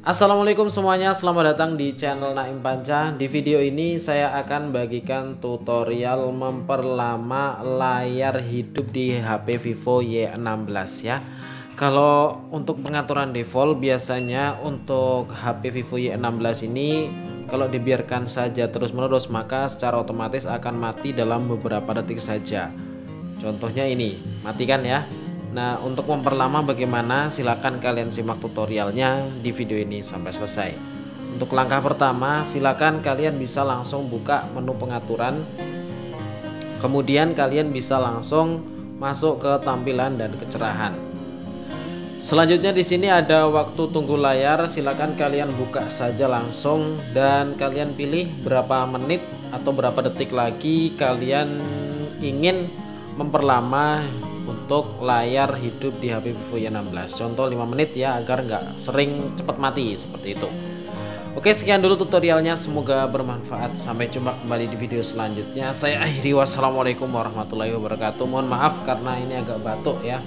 Assalamualaikum semuanya, selamat datang di channel Naim Panca. Di video ini saya akan bagikan tutorial memperlama layar hidup di HP Vivo Y16 ya. Kalau untuk pengaturan default biasanya untuk HP Vivo Y16 ini kalau dibiarkan saja terus-menerus maka secara otomatis akan mati dalam beberapa detik saja. Contohnya ini, matikan ya. Nah, untuk memperlama bagaimana silakan kalian simak tutorialnya di video ini sampai selesai. Untuk langkah pertama, silakan kalian bisa langsung buka menu pengaturan. Kemudian kalian bisa langsung masuk ke tampilan dan kecerahan. Selanjutnya di sini ada waktu tunggu layar, silakan kalian buka saja langsung dan kalian pilih berapa menit atau berapa detik lagi kalian ingin memperlama untuk layar hidup di HP Vivo Y16. Contoh 5 menit ya, agar nggak sering cepat mati seperti itu. Oke, sekian dulu tutorialnya, semoga bermanfaat. Sampai jumpa kembali di video selanjutnya. Saya akhiri, wassalamualaikum warahmatullahi wabarakatuh. Mohon maaf karena ini agak batuk ya.